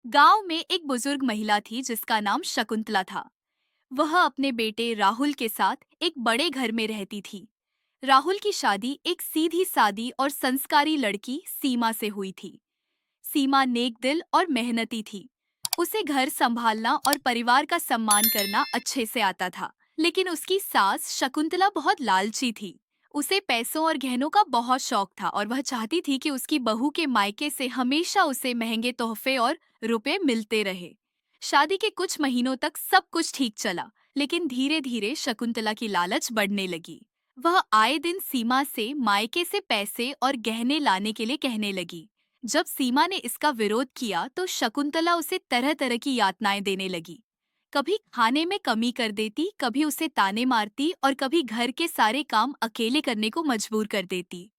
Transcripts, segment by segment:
गांव में एक बुजुर्ग महिला थी जिसका नाम शकुंतला था। वह अपने बेटे राहुल के साथ एक बड़े घर में रहती थी। राहुल की शादी एक सीधी सादी और संस्कारी लड़की सीमा से हुई थी। सीमा नेक दिल और मेहनती थी। उसे घर संभालना और परिवार का सम्मान करना अच्छे से आता था। लेकिन उसकी सास शकुंतला बहुत लालची थी। उसे पैसों और गहनों का बहुत शौक था और वह चाहती थी कि उसकी बहू के मायके से हमेशा उसे महंगे तोहफे और रुपए मिलते रहे। शादी के कुछ महीनों तक सब कुछ ठीक चला, लेकिन धीरे धीरे शकुंतला की लालच बढ़ने लगी। वह आए दिन सीमा से मायके से पैसे और गहने लाने के लिए कहने लगी। जब सीमा ने इसका विरोध किया तो शकुंतला उसे तरह तरह की यातनाएं देने लगी। कभी खाने में कमी कर देती, कभी उसे ताने मारती और कभी घर के सारे काम अकेले करने को मजबूर कर देती।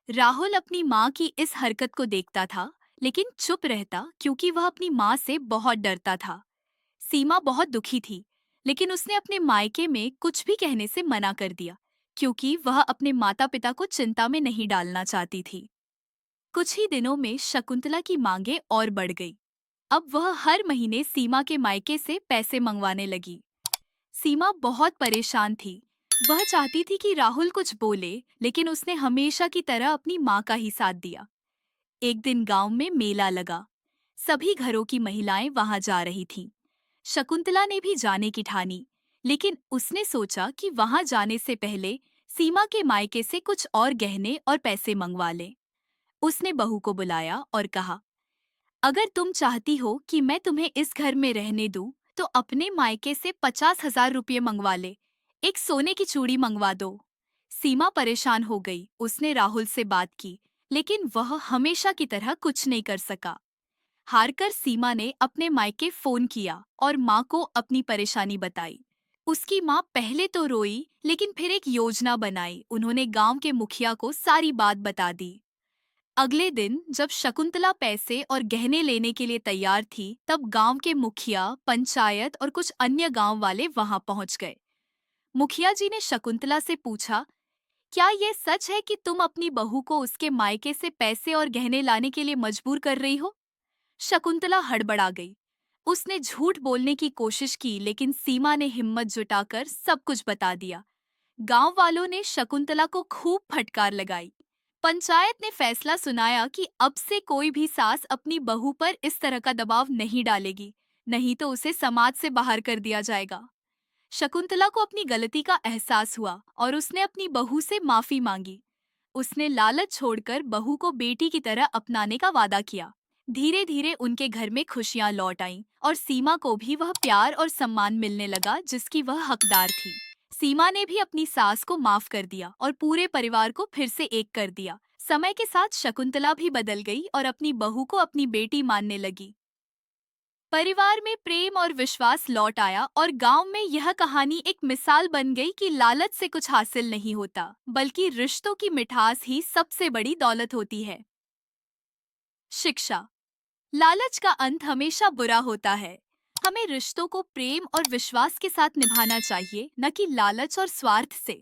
राहुल अपनी माँ की इस हरकत को देखता था, लेकिन चुप रहता क्योंकि वह अपनी माँ से बहुत डरता था। सीमा बहुत दुखी थी, लेकिन उसने अपने मायके में कुछ भी कहने से मना कर दिया, क्योंकि वह अपने माता पिता को चिंता में नहीं डालना चाहती थी। कुछ ही दिनों में शकुंतला की मांगे और बढ़ गई। अब वह हर महीने सीमा के मायके से पैसे मंगवाने लगी। सीमा बहुत परेशान थी। वह चाहती थी कि राहुल कुछ बोले, लेकिन उसने हमेशा की तरह अपनी माँ का ही साथ दिया। एक दिन गांव में मेला लगा। सभी घरों की महिलाएं वहां जा रही थीं। शकुंतला ने भी जाने की ठानी, लेकिन उसने सोचा कि वहां जाने से पहले सीमा के मायके से कुछ और गहने और पैसे मंगवा ले। उसने बहू को बुलाया और कहा, अगर तुम चाहती हो कि मैं तुम्हें इस घर में रहने दूं, तो अपने मायके से 50,000 रुपये मंगवा ले। एक सोने की चूड़ी मंगवा दो। सीमा परेशान हो गई। उसने राहुल से बात की, लेकिन वह हमेशा की तरह कुछ नहीं कर सका। हारकर सीमा ने अपने मायके फोन किया और माँ को अपनी परेशानी बताई। उसकी माँ पहले तो रोई, लेकिन फिर एक योजना बनाई। उन्होंने गांव के मुखिया को सारी बात बता दी। अगले दिन जब शकुंतला पैसे और गहने लेने के लिए तैयार थी, तब गांव के मुखिया, पंचायत और कुछ अन्य गांव वाले वहां पहुंच गए। मुखिया जी ने शकुंतला से पूछा, क्या ये सच है कि तुम अपनी बहू को उसके मायके से पैसे और गहने लाने के लिए मजबूर कर रही हो? शकुंतला हड़बड़ा गई। उसने झूठ बोलने की कोशिश की, लेकिन सीमा ने हिम्मत जुटाकर सब कुछ बता दिया। गांव वालों ने शकुंतला को खूब फटकार लगाई। पंचायत ने फैसला सुनाया कि अब से कोई भी सास अपनी बहू पर इस तरह का दबाव नहीं डालेगी, नहीं तो उसे समाज से बाहर कर दिया जाएगा। शकुंतला को अपनी गलती का एहसास हुआ और उसने अपनी बहू से माफी मांगी। उसने लालच छोड़कर बहू को बेटी की तरह अपनाने का वादा किया। धीरे धीरे उनके घर में खुशियां लौट आईं और सीमा को भी वह प्यार और सम्मान मिलने लगा जिसकी वह हकदार थी। सीमा ने भी अपनी सास को माफ कर दिया और पूरे परिवार को फिर से एक कर दिया। समय के साथ शकुंतला भी बदल गई और अपनी बहू को अपनी बेटी मानने लगी। परिवार में प्रेम और विश्वास लौट आया और गांव में यह कहानी एक मिसाल बन गई कि लालच से कुछ हासिल नहीं होता, बल्कि रिश्तों की मिठास ही सबसे बड़ी दौलत होती है। शिक्षा। लालच का अंत हमेशा बुरा होता है। हमें रिश्तों को प्रेम और विश्वास के साथ निभाना चाहिए, न कि लालच और स्वार्थ से।